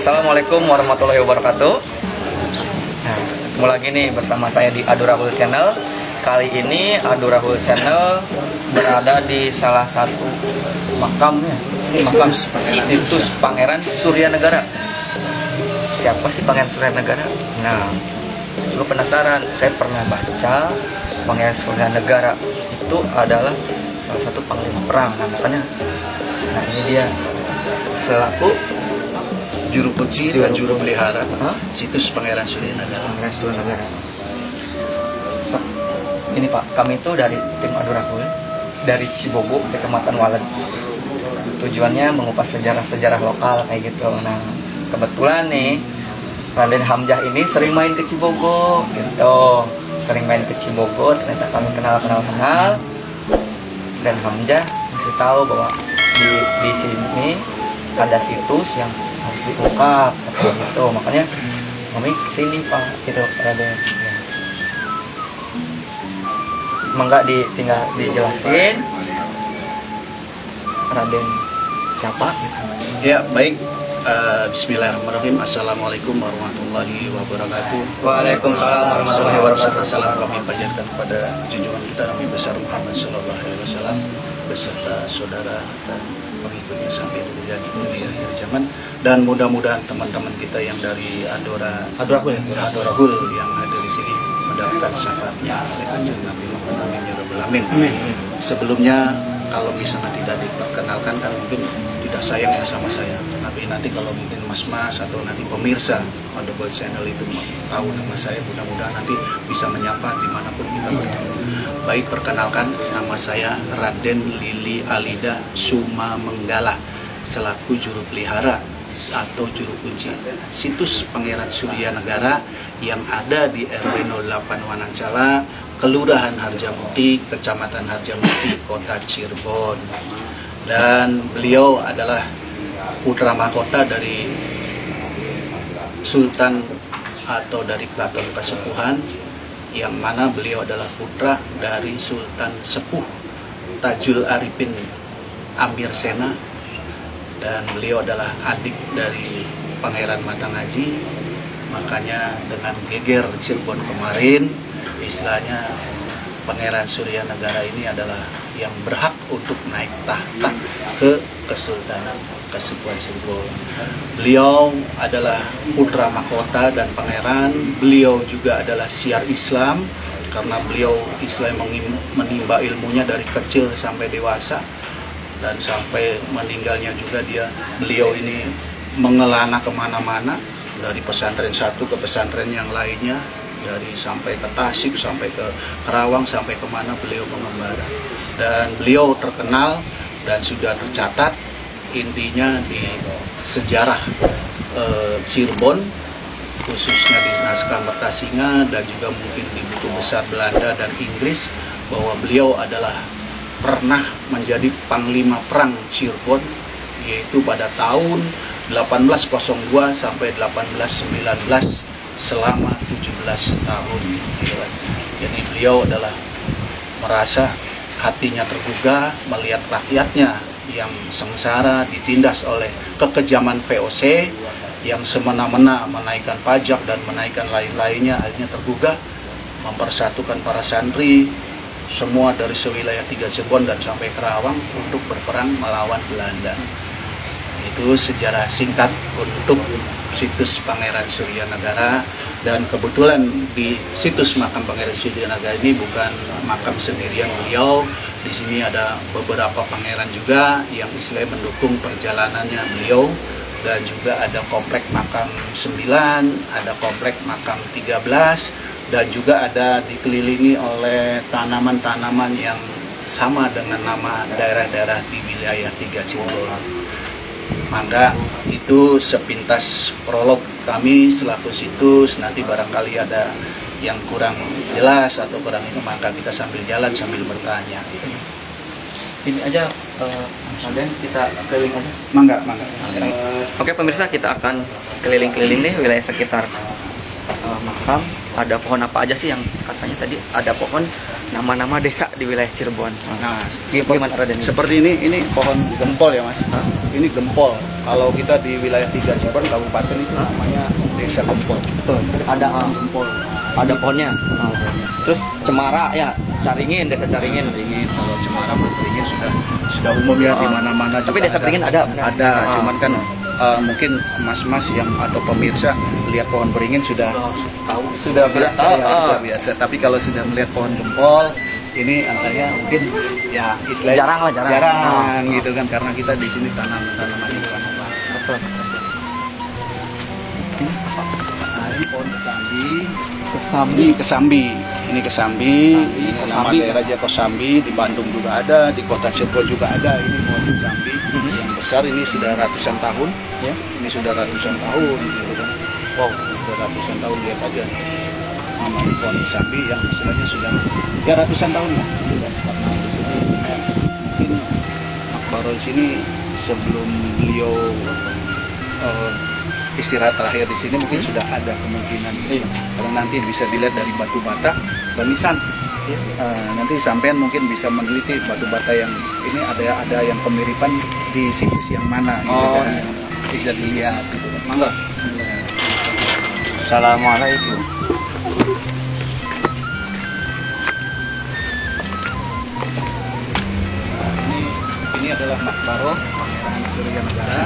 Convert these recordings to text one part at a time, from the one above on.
Assalamualaikum warahmatullahi wabarakatuh. Nah, ketemu lagi nih bersama saya di Adu Rahul Channel. Kali ini Adu Rahul Channel berada di salah satu makam situs Pangeran Suryanegara. Siapa sih Pangeran Suryanegara? Nah, lu penasaran? Saya pernah baca Pangeran Suryanegara itu adalah salah satu panglima perang. Nah, makanya, nah ini dia selaku juru kunci dan juru pelihara situs Pangeran Suryanegara. Pangeran Suryanegara. Ini Pak, kami itu dari tim Adu Rahul dari Cibogo, Kecamatan Walet. Tujuannya mengupas sejarah-sejarah lokal kayak gitu. Nah, kebetulan nih Raden Hamzah ini sering main ke Cibogo gitu. Sering main ke Cibogo, ternyata kami kenal. Dan Hamzah masih tahu bahwa di sini ada situs yang harus diungkap gitu, makanya kami kesini Pak gitu Raden. Ya. Mangga tinggal dijelasin Raden siapa gitu. Ya baik, Bismillahirrahmanirrahim. Assalamualaikum warahmatullahi wabarakatuh. Waalaikumsalam warahmatullahi wabarakatuh. Salam kami panjatkan kepada junjungan kita Nabi besar Muhammad Sallallahu Alaihi Wasallam beserta saudara dan pengikutnya sampai di akhir zaman, dan mudah-mudahan teman-teman kita yang dari Adu Rahul yang ada di sini mendapatkan syafaatnya oleh kanjeng Nabi Muhammad SAW. Sebelumnya kalau misalnya tidak diperkenalkan kan mungkin tidak sayang ya sama saya, tapi nanti kalau mungkin mas-mas atau nanti pemirsa Adu Rahul Channel itu tahu nama saya, mudah-mudahan nanti bisa menyapa dimanapun kita bertemu. Baik, perkenalkan, nama saya Raden Lili Alida Sumamenggala selaku juru pelihara atau juru kunci situs Pangeran Suryanegara yang ada di RW 08 Wanancala, Kelurahan Harjamukti, Kecamatan Harjamukti, Kota Cirebon. Dan beliau adalah putra mahkota dari Sultan atau dari Keraton Kasepuhan, yang mana beliau adalah putra dari Sultan Sepuh Tajul Arifin Amir Sena, dan beliau adalah adik dari Pangeran Matangaji. Makanya dengan geger Cirebon kemarin, istilahnya Pangeran Suryanegara ini adalah yang berhak untuk naik tahta ke Kesultanan Kasepuhan Cirebon. Beliau adalah putra mahkota dan pangeran. Beliau juga adalah syiar Islam karena beliau Islam menimba ilmunya dari kecil sampai dewasa, dan sampai meninggalnya juga beliau ini mengelana kemana-mana, dari pesantren satu ke pesantren yang lainnya, dari sampai ke Tasik, sampai ke Kerawang, sampai kemana beliau mengembara. Dan beliau terkenal dan sudah tercatat intinya di sejarah Cirebon, khususnya di naskah Mertasinga dan juga mungkin di buku besar Belanda dan Inggris, bahwa beliau adalah pernah menjadi panglima perang Cirebon, yaitu pada tahun 1802 sampai 1819 selama 17 tahun. Jadi beliau adalah merasa hatinya tergugah melihat rakyatnya yang sengsara ditindas oleh kekejaman VOC yang semena-mena menaikkan pajak dan menaikkan lain-lainnya. Akhirnya tergugah mempersatukan para santri semua dari sewilayah 3 Cirebon dan sampai Kerawang untuk berperang melawan Belanda. Itu sejarah singkat untuk situs Pangeran Suryanegara. Dan kebetulan di situs makam Pangeran Suryanegara ini bukan makam sendirian beliau. Di sini ada beberapa pangeran juga yang istilahnya mendukung perjalanannya beliau, dan juga ada komplek makam 9, ada komplek makam 13, dan juga ada dikelilingi oleh tanaman-tanaman yang sama dengan nama daerah-daerah di wilayah 3 Cirebon. Maka itu sepintas prolog kami selaku situs. Nanti barangkali ada yang kurang jelas atau kurang itu, maka kita sambil jalan sambil bertanya. Ini aja Raden, kita keliling aja. Mangga. Oke pemirsa, kita akan keliling-keliling nih wilayah sekitar makam. Ada pohon apa aja sih yang katanya tadi ada pohon nama-nama desa di wilayah Cirebon. Nah, Gimana Raden? seperti ini pohon gempol ya Mas. Ini gempol. Kalau kita di wilayah 3 Cirebon kabupaten itu namanya desa gempol. Betul. Ada Gempol. ada pohonnya. Terus cemara ya, caringin, desa caringin. Beringin, kalau cemara beringin sudah umum ya di mana-mana. Tapi juga desa beringin ada. Ada, cuman kan mungkin mas-mas yang atau pemirsa lihat pohon beringin sudah tahu, sudah biasa, sudah biasa. Tapi kalau sudah melihat pohon gempol, ini antara mungkin ya istilahnya jarang gitu kan, karena kita di sini tanaman yang sangat banyak. Betul. Nah, ini pohon kesambi. Ini kesambi. Nama daerahnya Kosambi, di Bandung juga ada, di kota Cirebon juga ada. Ini pohon kesambi yang besar, ini sudah ratusan tahun. Ya. Ini sudah ratusan tahun gitu kan. Wow, sudah ratusan tahun, lihat aja. Nama pohon kesambi yang istilahnya sudah ya ratusan tahun lah. Karena di sini mungkin Makbaro di sini sebelum beliau istirahat terakhir di sini mungkin sudah ada kemungkinan karena nanti bisa dilihat dari batu bata banisan. Nanti sampean mungkin bisa meneliti batu bata yang ini ada yang kemiripan di situs yang mana gitu kan. Bisa dilihat gitu kan. Mangga. Assalamualaikum. Ini adalah Makbaro Pangeran Surya Negara.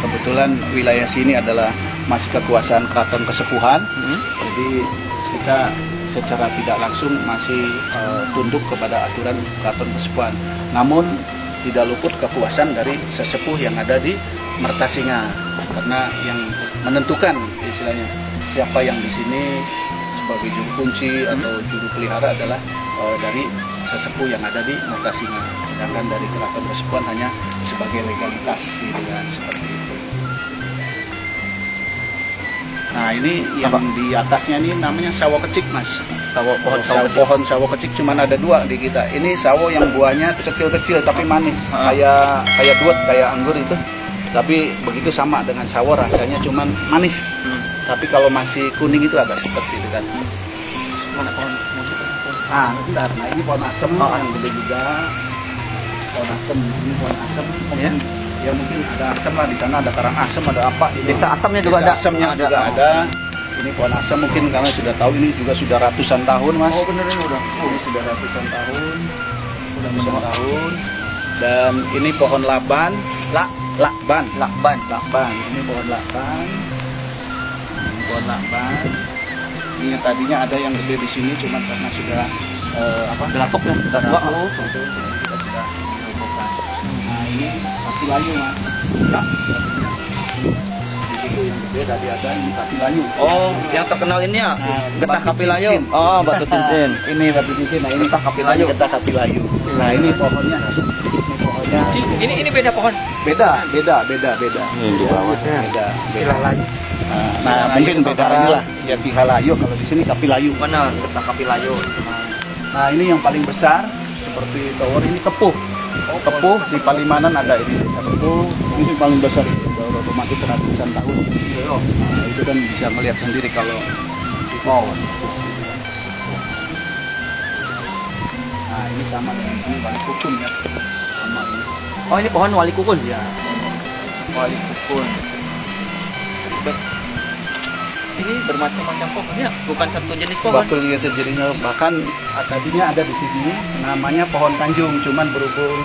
Kebetulan wilayah sini adalah masih kekuasaan Keraton Kesepuhan, jadi kita secara tidak langsung masih tunduk kepada aturan Keraton Kesepuhan. Namun tidak luput kekuasaan dari sesepuh yang ada di Mertasinga, karena yang menentukan istilahnya siapa yang di sini sebagai juru kunci atau juru pelihara adalah dari sesepuh yang ada di Mertasinga, sedangkan dari Keraton Kesepuhan hanya sebagai legalitas gitu kan, seperti itu. Nah ini yang di atasnya ini namanya sawo kecik Mas. Pohon sawo kecik cuman ada 2 di kita. Ini sawo yang buahnya kecil-kecil tapi manis, kayak duet, kayak anggur itu. Tapi begitu sama dengan sawo, rasanya cuman manis. Tapi kalau masih kuning itu agak sepet gitu kan. Mana pohon? Bentar. Nah ini pohon asem yang gede juga. Pohon asem, ini pohon asem. Ya mungkin ada asem lah di sana, ada karang asem, ada apa? Desa asamnya juga ada. Asemnya juga ada. Ini pohon asem mungkin karena sudah tahu ini juga sudah ratusan tahun Mas. Oh bener ini udah. Ini sudah ratusan tahun. Dan ini pohon laban. Lakban. Ini pohon lakban. Pohon lakban. Ini tadinya ada yang gede di sini, cuma karena sudah Gelapok ya. kita sudah robohkan. Nah ini kapi layu Mas. Di situ yang gede tadi ada ini kapi layu. Oh, yang terkenal ini ya, getah kapi layu. Oh, batu cincin. Ini batu cincin. Nah ini Getah kapi layu. Getah kapi layu. Nah ini pohonnya. Ini beda pohon. Beda. Ini di bawahnya. Beda lagi. Nah, mungkin beda inilah ya Pihalayu, kalau di sini Kapilayu. Benar, getah kapi layu. Nah, ini yang paling besar seperti tower ini Kepuh. Kepuh di Palimanan ada ini desa Kepuh. Ini paling besar itu, baru otomatis ratusan tahun. Nah, itu kan bisa melihat sendiri kalau di mau. Nah, ini sama dengan ini Wali Kukun ya. Sama ini. Oh, ini pohon wali kukun. Ya. Wali Kukun. Ini bermacam-macam pohonnya, bukan satu jenis pohon. Betul ya, sejadinya bahkan tadinya ada di sini namanya pohon Tanjung, cuman berhubung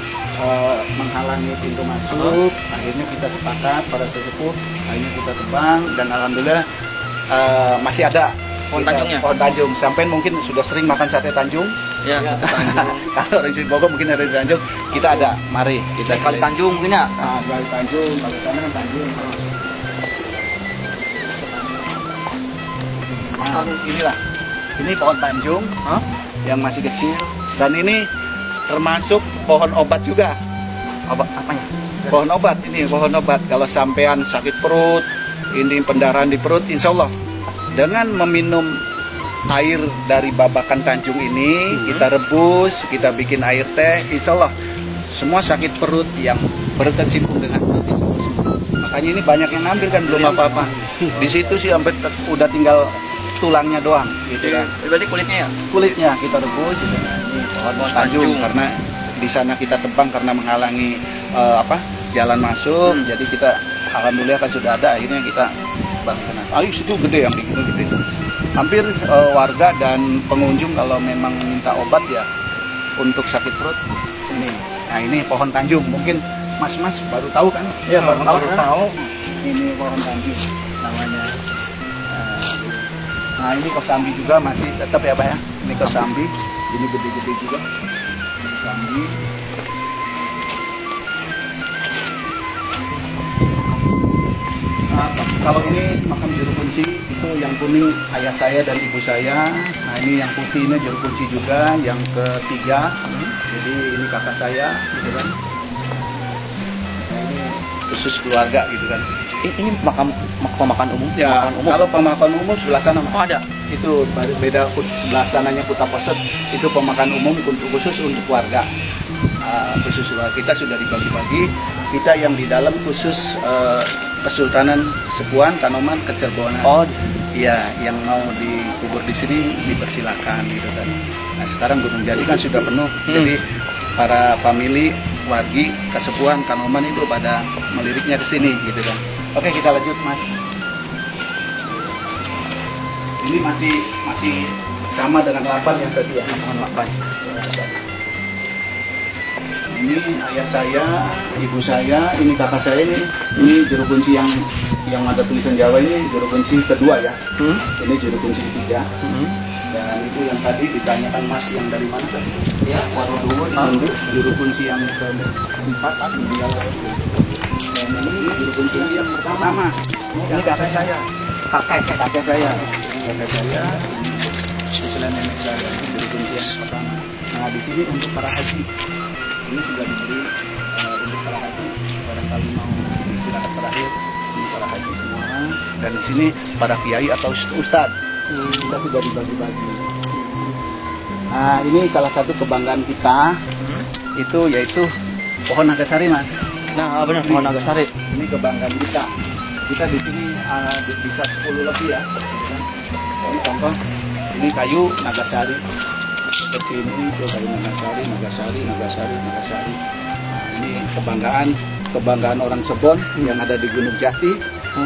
menghalangi pintu masuk, akhirnya kita sepakat para sesepuh, akhirnya kita tebang dan alhamdulillah masih ada pohon Tanjungnya. Pohon Tanjung, sampai mungkin sudah sering makan sate Tanjung. Ya, sate Tanjung. Kalau di Bogor mungkin ada di Tanjung, kita ada. Mari kita Kali Tanjung mungkin ya. Nah, Kali Tanjung, kalau sana kan Tanjung. Nah, inilah. Ini pohon Tanjung yang masih kecil dan ini termasuk pohon obat juga. Obat apanya? Pohon obat ini, pohon obat. Kalau sampean sakit perut, ini pendarahan di perut, insya Allah dengan meminum air dari babakan Tanjung ini, kita rebus, kita bikin air teh, insya Allah semua sakit perut yang berkecimpung dengan perut insya Allah sembuh. Maka makanya ini banyak yang ngambil kan belum apa-apa. Di situ sih sampai udah tinggal tulangnya doang gitu kan. Berarti kulitnya ya? Kulitnya kita rebus. Ini pohon Tanjung karena di sana kita tebang karena menghalangi jalan masuk. Jadi kita alhamdulillah kan sudah ada, akhirnya kita bang sana. Ayo situ gede yang begitu gede. Hampir warga dan pengunjung kalau memang minta obat ya untuk sakit perut ini. Nah ini pohon Tanjung, mungkin mas-mas baru tahu kan? Iya, baru tahu. Ini pohon Tanjung namanya. Nah ini kosambi juga masih tetap ya Pak ya. Ini kosambi, ini gede-gede juga. Kosambi. Nah, kalau ini makam juru kunci itu yang kuning ayah saya dan ibu saya. Nah ini yang putih ini juru kunci juga, yang ketiga. Jadi ini kakak saya, gitu kan. Nah, ini khusus keluarga gitu kan. Ini makam pemakaman umum? Ya, Pemakaman umum. kalau pemakaman umum sebelah sana Oh ada? itu beda, sebelah sananya Kuta Poset itu pemakaman umum khusus untuk warga. Khusus kita sudah dibagi-bagi. Kita yang di dalam khusus Kesultanan Sepuhan, Kanoman, Kecilbonan. Oh iya, yang mau dikubur di sini dipersilakan gitu kan. Nah sekarang Gunung Jati kan sudah penuh, jadi para famili wargi Kesepuhan, Kanoman itu pada meliriknya ke sini gitu kan. Oke kita lanjut Mas. Ini masih sama dengan 8 yang tadi ya. 8. Ini ayah saya, ibu saya, ini kakak saya ini juru kunci yang ada tulisan Jawa ini juru kunci kedua ya. Ini juru kunci ketiga. Dan itu yang tadi ditanyakan Mas yang dari mana tadi? Ya, Warodowo juru kunci yang keempat. Ini juru kunci yang pertama. Ini kakak saya. Kakak saya. Selain nenek saya, ini juru kunci yang pertama. Nah di sini untuk para haji. Ini sudah diberi untuk para haji, barangkali mau istirahat terakhir ini para haji semua. Dan di sini para kiai atau ustadz kita sudah dibagi-bagi. Nah ini salah satu kebanggaan kita itu yaitu pohon nagasari Mas. Nah benar, pohon nagasari. Ini kebanggaan kita. Kita di sini bisa 10 lebih ya. Ini contoh, ini kayu nagasari. Seperti ini itu kayu nagasari. Nah, ini kebanggaan orang Cirebon yang ada di Gunung Jati,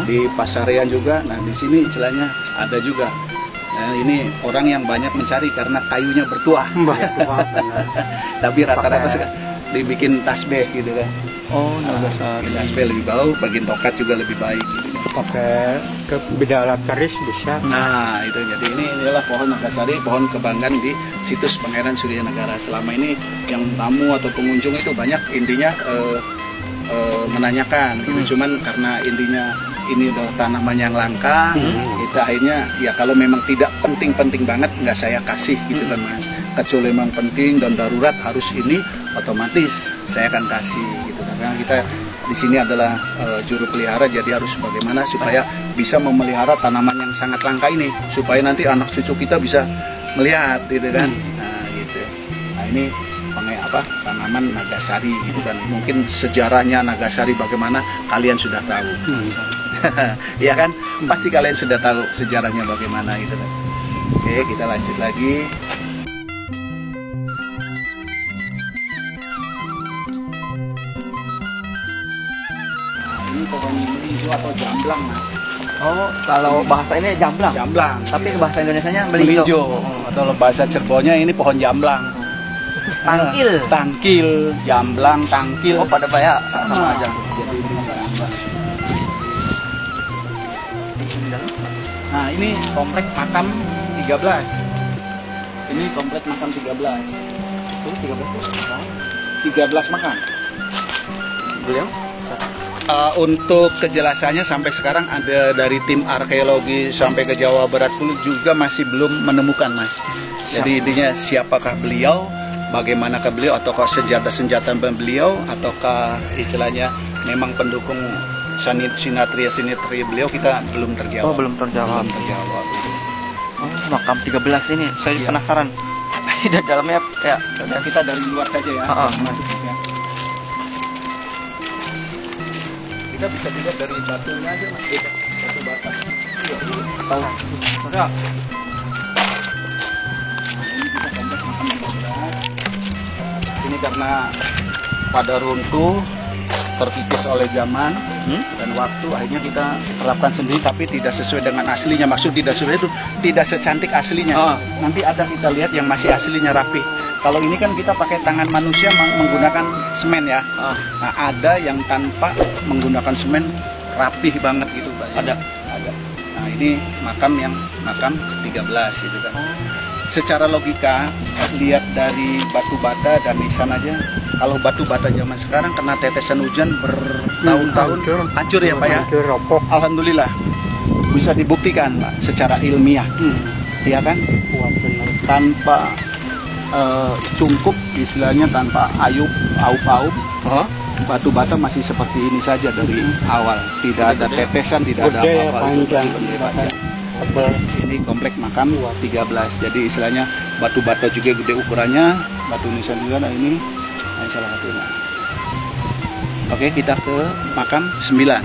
di Pasarean juga. Nah di sini istilahnya ada juga. Nah, ini orang yang banyak mencari karena kayunya bertuah. Tapi rata-rata dibikin tasbih gitu kan. Oh nagasari. Tasbih lebih bau, bagian tokat juga lebih baik. Gitu. Pakai ke beda alat keris bisa. Nah itu jadi ini adalah pohon nagasari, pohon kebanggaan di situs Pangeran Surya Negara. Selama ini yang tamu atau pengunjung itu banyak intinya menanyakan, cuman karena intinya ini adalah tanaman yang langka, kita akhirnya ya kalau memang tidak penting-penting banget nggak saya kasih gitu kan Mas. Kecuali memang penting dan darurat harus ini, otomatis saya akan kasih gitu karena kita di sini adalah juru pelihara, jadi harus bagaimana supaya bisa memelihara tanaman yang sangat langka ini supaya nanti anak cucu kita bisa melihat gitu kan. Nah gitu. Nah ini tanaman nagasari gitu kan. Mungkin sejarahnya nagasari bagaimana kalian sudah tahu. Ya kan? Pasti kalian sudah tahu sejarahnya bagaimana gitu kan. Oke, kita lanjut lagi. Ini pohon melinjo atau jamblang Mas. Oh kalau bahasa ini jamblang. Jamblang. Tapi bahasa Indonesianya melinjo. Atau bahasa Cirebonnya ini pohon jamblang. Tangkil. Tangkil, jamblang, tangkil. Oh pada ya sama aja. Jadi ini jamblang. Nah ini komplek makam 13. Ini komplek makam 13. Itu 13 makam. Beliau? Untuk kejelasannya sampai sekarang ada dari tim arkeologi sampai ke Jawa Barat pun juga masih belum menemukan Mas. Jadi intinya siapakah beliau, bagaimanakah beliau, ataukah senjata beliau, ataukah istilahnya memang pendukung sinatria beliau, kita belum terjawab. Oh belum terjawab. Oh makam 13 ini saya penasaran apa sih di dalamnya ya. Kita dari luar saja ya. Masuk ya. kita bisa dilihat dari batunya aja mas, batu bata. Ada. Ini karena pada runtuh, terkikis oleh zaman dan waktu, akhirnya kita terapkan sendiri, tapi tidak sesuai dengan aslinya. Maksud tidak sesuai itu tidak secantik aslinya. Nanti ada kita lihat yang masih aslinya rapi. Kalau ini kan kita pakai tangan manusia menggunakan semen ya. Nah ada yang tanpa menggunakan semen rapih banget gitu Pak. Ada. Nah ini makam 13 itu kan. Secara logika lihat dari batu bata dan nisan aja, kalau batu bata zaman sekarang kena tetesan hujan bertahun-tahun hancur ya Pak ya. Hancur, ropok. Alhamdulillah bisa dibuktikan Pak secara ilmiah, ya kan, tanpa cungkup istilahnya, tanpa aup-aup, batu bata masih seperti ini saja dari awal, tidak ada tetesan, tidak ada apa-apa. Ini komplek makam 13, jadi istilahnya batu bata juga gede ukurannya, batu nisan juga. Nah ini salah satunya. Oke, kita ke makam 9.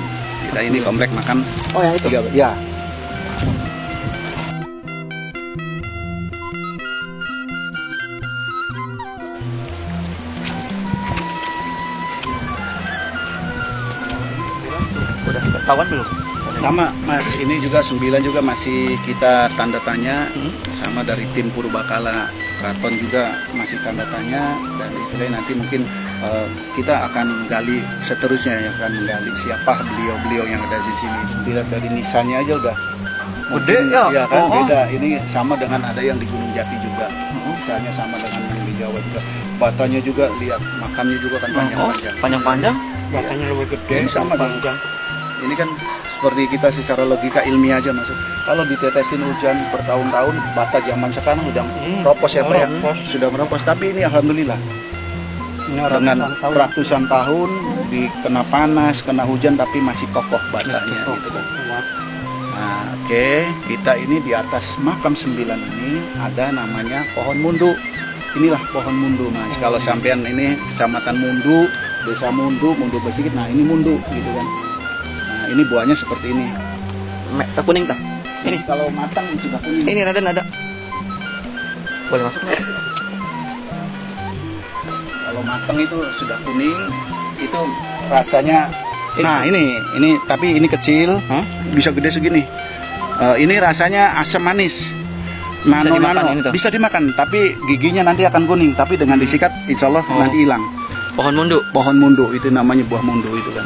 Kita ini komplek makam yang itu. 13. Ya. Udah ketahuan belum? Sama Mas, ini juga 9 juga masih kita tanda tanya, sama dari tim Purbakala Keraton juga masih tanda tanya, dan istilahnya nanti mungkin kita akan gali seterusnya, yang akan menggali siapa beliau-beliau yang ada di sini. Dilihat dari nisannya aja udah Gede ya? Iya kan, beda. Ini sama dengan ada yang di Gunung Jati juga, misalnya sama dengan yang di Jawa juga. Batanya juga, lihat makamnya juga kan panjang-panjang. Panjang-panjang? Batanya lebih gede, Ini sama panjang. Ini kan seperti kita secara logika ilmiah aja masuk. Kalau ditetesin hujan bertahun-tahun, bata zaman sekarang udah meropos ya Pak ya, sudah meropos. Tapi ini alhamdulillah dengan ratusan tahun kena panas, kena hujan, tapi masih kokoh batanya gitu kan. Nah, oke, kita ini di atas makam 9 ini ada namanya pohon mundu. Inilah pohon mundu Mas. Kalau sampean ini kecamatan Mundu, desa Mundu Besikit. Nah ini mundu gitu kan. Ini buahnya seperti ini. Kuning tak? Ini. Kalau matang sudah kuning. Ini ada. Boleh masuk nggak? Kalau matang itu sudah kuning, itu rasanya. Nah ini tapi ini kecil, bisa gede segini. Ini rasanya asam manis. Nano bisa dimakan, tapi giginya nanti akan kuning. Tapi dengan disikat, insya Allah nanti hilang. Pohon mundu. Pohon mundu itu namanya, buah mundu itu kan.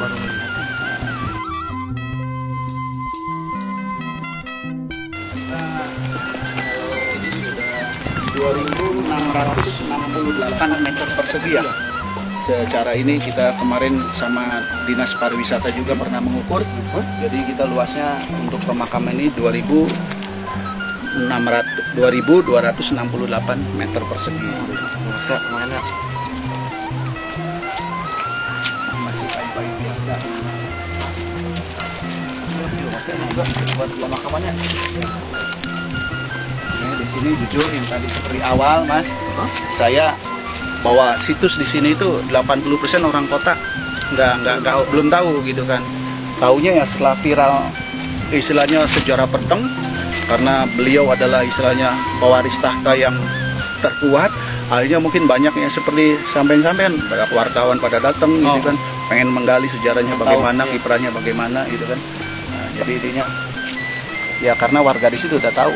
2.668 meter persegi ya. Secara ini kita kemarin sama Dinas Pariwisata juga pernah mengukur. Jadi kita luasnya untuk pemakaman ini 2.268 meter persegi. Masih kayu-kayu biasa. Buat pemakamannya. Di sini jujur yang tadi seperti awal Mas, saya bahwa situs di sini itu 80% orang kota belum tahu gitu kan. Taunya ya setelah viral istilahnya sejarah Peteng, karena beliau adalah istilahnya pewaris tahta yang terkuat. Akhirnya mungkin banyak yang seperti sampean-sampean, banyak wartawan pada datang gitu kan, pengen menggali sejarahnya bagaimana, kiprahnya bagaimana gitu kan. Nah, jadi intinya ya karena warga di situ udah tahu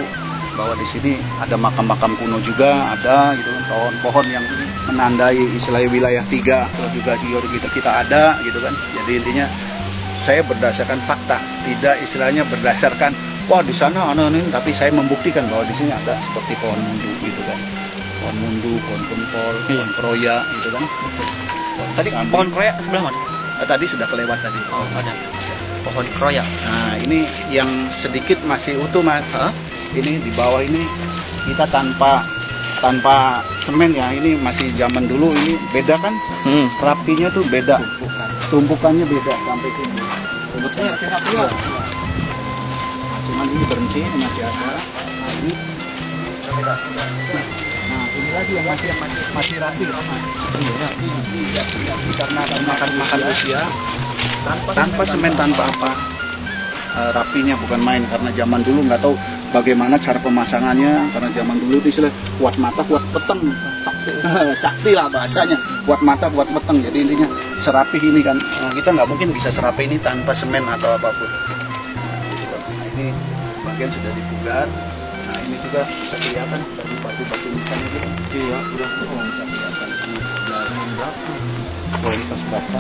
bahwa di sini ada makam-makam kuno juga, ada gitu, pohon-pohon yang menandai istilahnya wilayah 3 juga kita ada gitu kan. Jadi intinya saya berdasarkan fakta, tidak istilahnya berdasarkan wah di sana ini, tapi saya membuktikan bahwa di sini ada seperti pohon mundu gitu kan. Pohon mundu, pohon pentol, pohon kroya gitu kan. Tadi pohon kroya sebelah mana? Tadi sudah kelewat tadi. Oh, ada. Pohon kroya. Nah, ini yang sedikit masih utuh Mas. Ini di bawah ini kita tanpa semen ya, ini masih zaman dulu, ini beda kan, rapinya tuh beda, tumpukannya beda sampai sini. Tumpukannya rapi-rapi ya. Cuman ini berhenti, masih ada. Nah, ini lagi yang masih rapi. Karena makan usia. tanpa semen, tanpa apa, rapinya bukan main. Karena zaman dulu nggak tahu bagaimana cara pemasangannya, karena zaman dulu itu istilah kuat mata kuat peteng, sakti lah bahasanya, kuat mata kuat peteng. Jadi intinya serapih ini kan, kita nggak mungkin bisa serapih ini tanpa semen atau apapun. Nah, ini bagian sudah dipugar. Nah ini juga bisa kelihatan dari batu-batu nisan itu. Iya, sudah bisa kelihatan. Kualitas bata.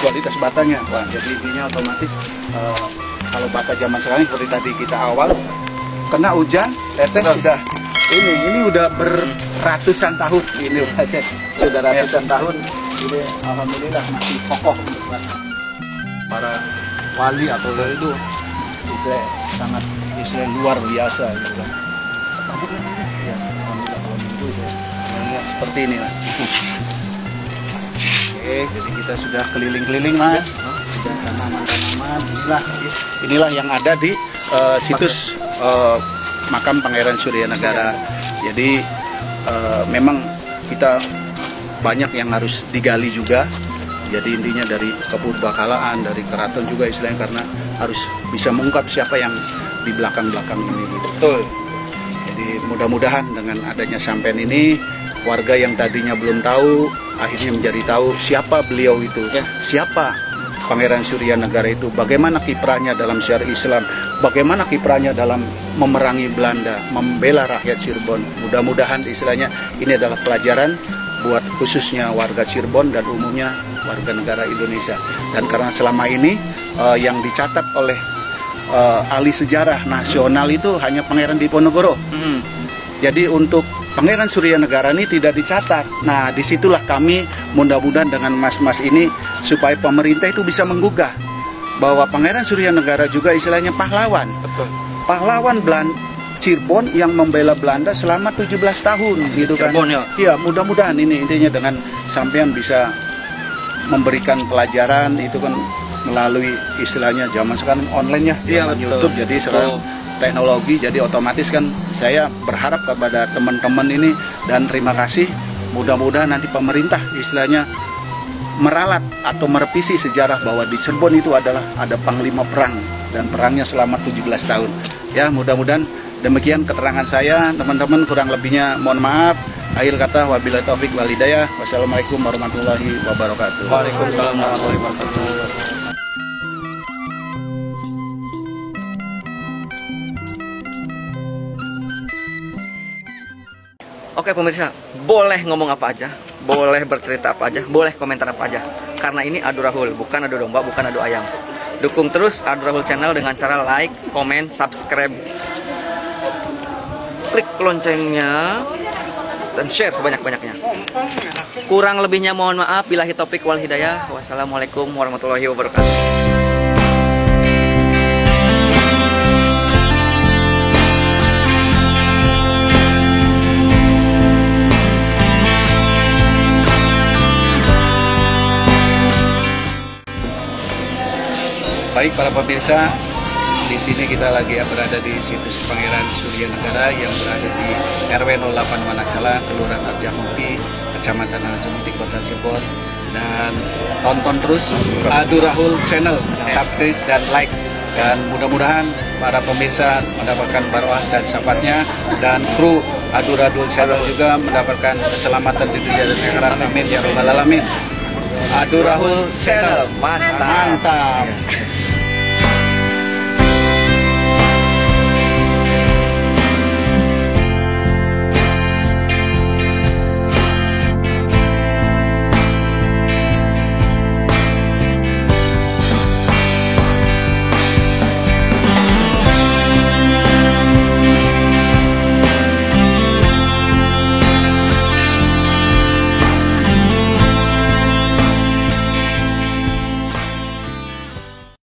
Kualitas batanya. Wah, jadi intinya otomatis kalau bata zaman sekarang seperti tadi kita awal kena hujan, tetes sudah ini udah berratusan tahun. Ini sudah ratusan tahun. Ini alhamdulillah masih kokoh. Para wali atau itu sangat luar biasa gitu kan. Ya, alhamdulillah kalau itu ya, seperti ini lah. Oke, jadi kita sudah keliling-keliling Mas. Sudah tanaman-tanaman. Inilah yang ada di situs makam Pangeran Suryanegara. Jadi memang kita banyak yang harus digali juga. Jadi intinya dari kepurbakalaan, dari keraton juga istilahnya, karena harus bisa mengungkap siapa yang di belakang-belakang ini gitu. Betul. Jadi mudah-mudahan dengan adanya sampean ini, warga yang tadinya belum tahu akhirnya menjadi tahu siapa beliau itu, siapa Pangeran Suryanegara itu, bagaimana kiprahnya dalam syariat Islam, bagaimana kiprahnya dalam memerangi Belanda, membela rakyat Cirebon. Mudah-mudahan istilahnya ini adalah pelajaran buat khususnya warga Cirebon dan umumnya warga negara Indonesia. Dan karena selama ini yang dicatat oleh ahli sejarah nasional itu hanya Pangeran Diponegoro. Jadi untuk Pangeran Suryanegara ini tidak dicatat. Nah, disitulah kami mudah-mudahan dengan mas-mas ini supaya pemerintah itu bisa menggugah bahwa Pangeran Suryanegara juga istilahnya pahlawan. Betul. Pahlawan Cirebon yang membela Belanda selama 17 tahun gitu kan. Cirebon ya. Iya, mudah-mudahan ini intinya dengan sampean bisa memberikan pelajaran itu kan melalui istilahnya zaman sekarang online ya, betul. YouTube. Jadi sekarang teknologi, jadi otomatis kan saya berharap kepada teman-teman ini dan terima kasih. Mudah-mudahan nanti pemerintah istilahnya meralat atau merevisi sejarah bahwa di Cirebon itu adalah ada panglima perang dan perangnya selama 17 tahun. Ya, mudah-mudahan demikian keterangan saya, teman-teman. Kurang lebihnya mohon maaf. Akhir kata wabillahi taufik wal hidayah. Wassalamualaikum warahmatullahi wabarakatuh. Waalaikumsalam warahmatullahi wabarakatuh. Oke pemirsa, boleh ngomong apa aja, boleh bercerita apa aja, boleh komentar apa aja. Karena ini adu rahul, bukan adu domba, bukan adu ayam. Dukung terus Adu Rahul Channel dengan cara like, komen, subscribe, klik loncengnya, dan share sebanyak-banyaknya. Kurang lebihnya mohon maaf. Billahi taufik wal hidayah. Wassalamualaikum warahmatullahi wabarakatuh. Baik para pemirsa, di sini kita lagi berada di situs Pangeran Suryanegara yang berada di RW 08 Wanacala, Kelurahan Arjamukti, Kecamatan Arjamukti, Kota Cirebon. Dan tonton terus Adu Rahul Channel, subscribe dan like. Dan mudah-mudahan para pemirsa mendapatkan barokah dan syafaatnya, dan kru Adu Rahul Channel juga mendapatkan keselamatan di dunia dan akhirat. Amin ya rabbal alamin. Adu Rahul Channel, mantap.